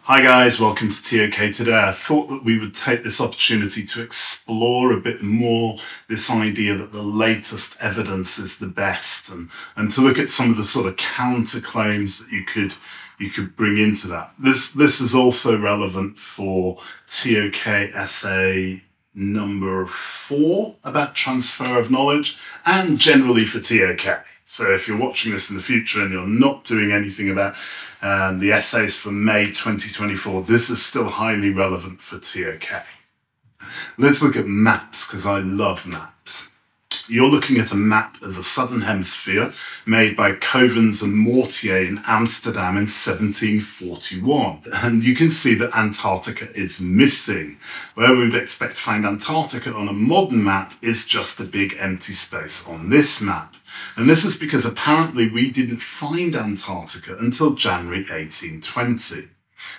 Hi guys, welcome to ToK Today. I thought that we would take this opportunity to explore a bit more this idea that the latest evidence is the best and to look at some of the sort of counterclaims that you could bring into that. This is also relevant for ToK Essay number 4 about transfer of knowledge and generally for ToK. So if you're watching this in the future and you're not doing anything about the essays for May 2024, this is still highly relevant for ToK. Let's look at maps, because I love maps. You're looking at a map of the Southern Hemisphere made by Covens and Mortier in Amsterdam in 1741. And you can see that Antarctica is missing. Where we would expect to find Antarctica on a modern map is just a big empty space on this map. And this is because apparently we didn't find Antarctica until January 1820.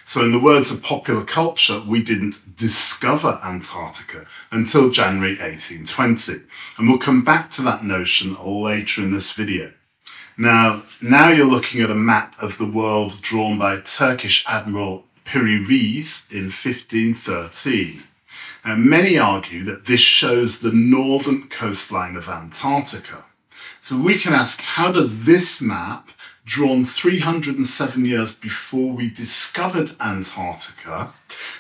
So in the words of popular culture, we didn't discover Antarctica until January 1820. And we'll come back to that notion later in this video. Now you're looking at a map of the world drawn by Turkish Admiral Piri Reis in 1513. Now, many argue that this shows the northern coastline of Antarctica. So we can ask, how does this map, drawn 307 years before we discovered Antarctica,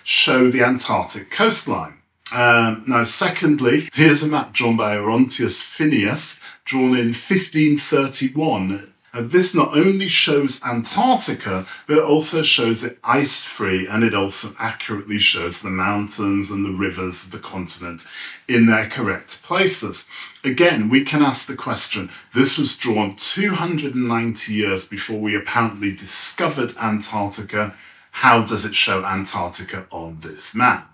show the Antarctic coastline? Now, secondly, here's a map drawn by Orontius Phineas, drawn in 1531. This not only shows Antarctica, but it also shows it ice-free, and it also accurately shows the mountains and the rivers of the continent in their correct places. Again, we can ask the question, this was drawn 290 years before we apparently discovered Antarctica. How does it show Antarctica on this map?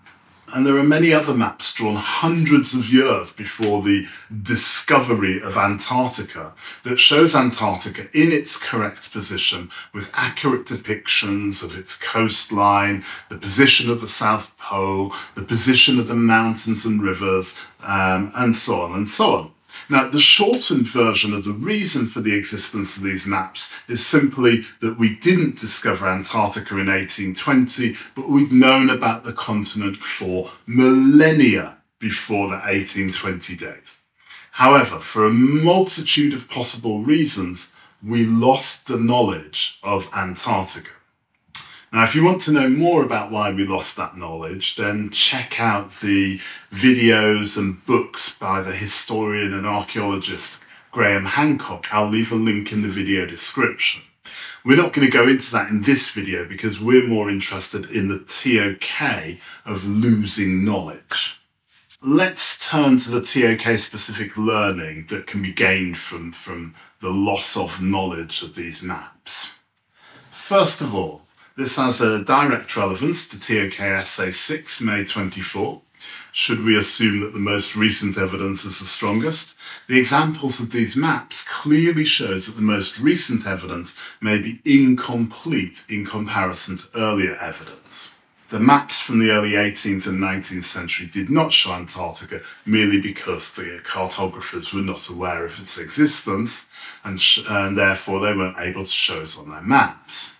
And there are many other maps drawn hundreds of years before the discovery of Antarctica that shows Antarctica in its correct position with accurate depictions of its coastline, the position of the South Pole, the position of the mountains and rivers, and so on and so on. Now, the shortened version of the reason for the existence of these maps is simply that we didn't discover Antarctica in 1820, but we'd known about the continent for millennia before the 1820 date. However, for a multitude of possible reasons, we lost the knowledge of Antarctica. Now, if you want to know more about why we lost that knowledge, then check out the videos and books by the historian and archaeologist Graham Hancock. I'll leave a link in the video description. We're not going to go into that in this video because we're more interested in the ToK of losing knowledge. Let's turn to the ToK specific learning that can be gained from the loss of knowledge of these maps. First of all, this has a direct relevance to ToK Essay 6, May 24. Should we assume that the most recent evidence is the strongest? The examples of these maps clearly shows that the most recent evidence may be incomplete in comparison to earlier evidence. The maps from the early 18th and 19th century did not show Antarctica merely because the cartographers were not aware of its existence and therefore they weren't able to show it on their maps.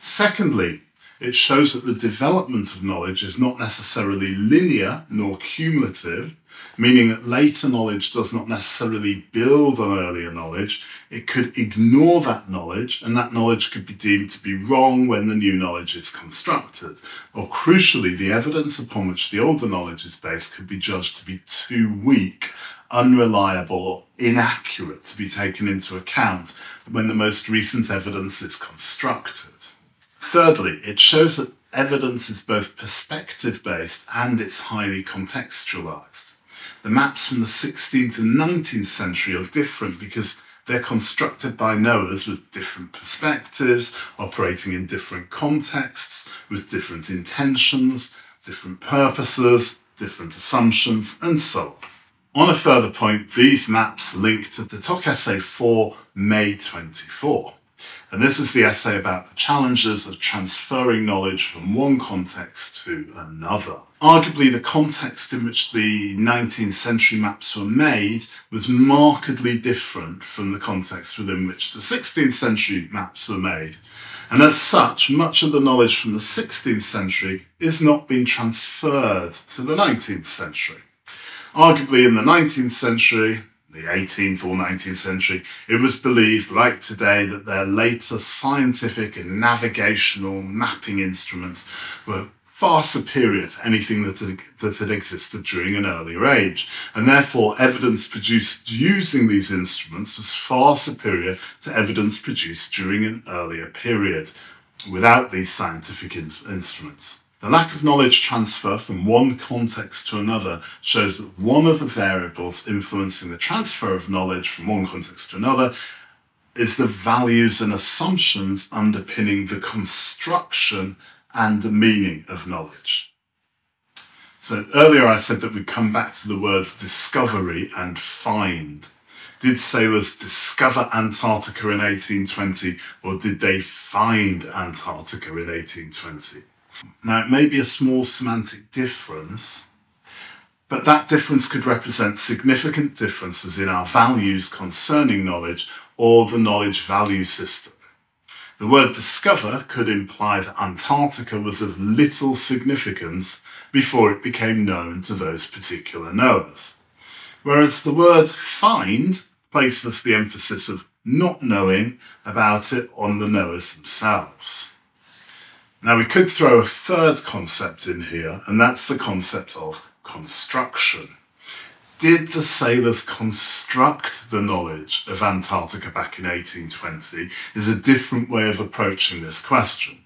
Secondly, it shows that the development of knowledge is not necessarily linear nor cumulative, meaning that later knowledge does not necessarily build on earlier knowledge. It could ignore that knowledge, and that knowledge could be deemed to be wrong when the new knowledge is constructed. Or crucially, the evidence upon which the older knowledge is based could be judged to be too weak, unreliable, or inaccurate to be taken into account when the most recent evidence is constructed. Thirdly, it shows that evidence is both perspective-based and it's highly contextualized. The maps from the 16th and 19th century are different because they're constructed by knowers with different perspectives, operating in different contexts, with different intentions, different purposes, different assumptions, and so on. On a further point, these maps link to the ToK Essay 4, May 24. And this is the essay about the challenges of transferring knowledge from one context to another. Arguably, the context in which the 19th century maps were made was markedly different from the context within which the 16th century maps were made. And as such, much of the knowledge from the 16th century is not being transferred to the 19th century. Arguably in the 19th century, the 18th or 19th century, it was believed, like today, that their later scientific and navigational mapping instruments were far superior to anything that had existed during an earlier age, and therefore evidence produced using these instruments was far superior to evidence produced during an earlier period without these scientific instruments. The lack of knowledge transfer from one context to another shows that one of the variables influencing the transfer of knowledge from one context to another is the values and assumptions underpinning the construction and the meaning of knowledge. So earlier I said that we'd come back to the words discovery and find. Did sailors discover Antarctica in 1820, or did they find Antarctica in 1820? Now, it may be a small semantic difference, but that difference could represent significant differences in our values concerning knowledge or the knowledge value system. The word discover could imply that Antarctica was of little significance before it became known to those particular knowers, whereas the word find places the emphasis of not knowing about it on the knowers themselves. Now, we could throw a third concept in here, and that's the concept of construction. Did the sailors construct the knowledge of Antarctica back in 1820 is a different way of approaching this question.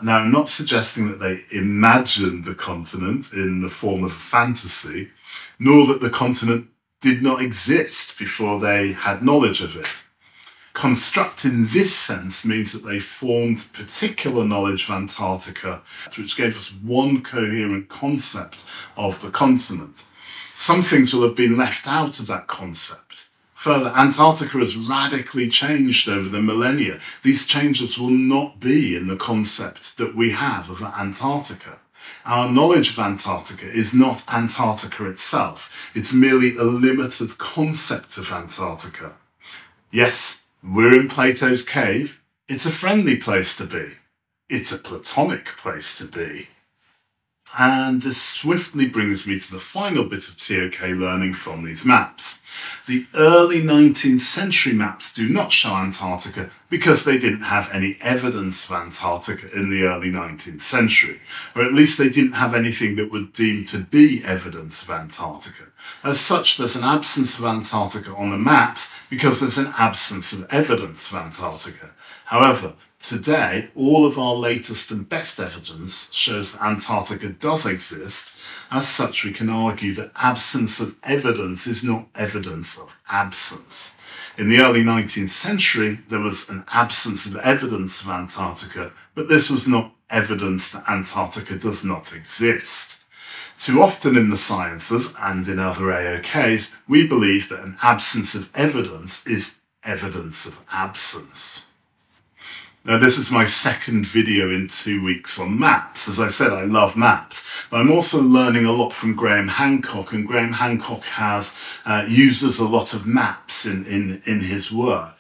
Now, I'm not suggesting that they imagined the continent in the form of a fantasy, nor that the continent did not exist before they had knowledge of it. Construct in this sense means that they formed particular knowledge of Antarctica, which gave us one coherent concept of the continent. Some things will have been left out of that concept. Further, Antarctica has radically changed over the millennia. These changes will not be in the concept that we have of Antarctica. Our knowledge of Antarctica is not Antarctica itself. It's merely a limited concept of Antarctica. Yes, we're in Plato's cave. It's a friendly place to be. It's a platonic place to be. And this swiftly brings me to the final bit of ToK learning from these maps. The early 19th century maps do not show Antarctica because they didn't have any evidence of Antarctica in the early 19th century, or at least they didn't have anything that would deem to be evidence of Antarctica. As such, there's an absence of Antarctica on the maps because there's an absence of evidence of Antarctica. However, today, all of our latest and best evidence shows that Antarctica does exist. As such, we can argue that absence of evidence is not evidence of absence. In the early 19th century, there was an absence of evidence of Antarctica, but this was not evidence that Antarctica does not exist. Too often in the sciences and in other AOKs, we believe that an absence of evidence is evidence of absence. Now, this is my second video in 2 weeks on maps. As I said, I love maps. But I'm also learning a lot from Graham Hancock, and Graham Hancock uses a lot of maps in his work.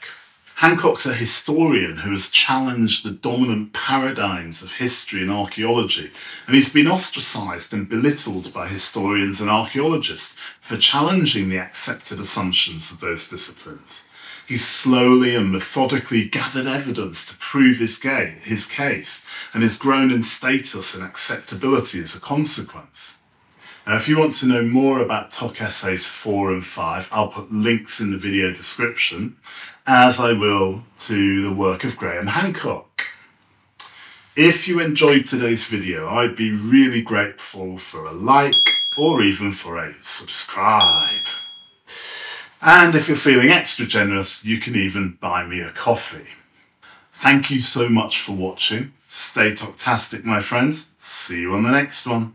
Hancock's a historian who has challenged the dominant paradigms of history and archaeology, and he's been ostracised and belittled by historians and archaeologists for challenging the accepted assumptions of those disciplines. He's slowly and methodically gathered evidence to prove his case, and has grown in status and acceptability as a consequence. Now, if you want to know more about ToK Essays 4 and 5, I'll put links in the video description, as I will to the work of Graham Hancock. If you enjoyed today's video, I'd be really grateful for a like or even for a subscribe. And if you're feeling extra generous, you can even buy me a coffee. Thank you so much for watching. Stay ToKtastic, my friends. See you on the next one.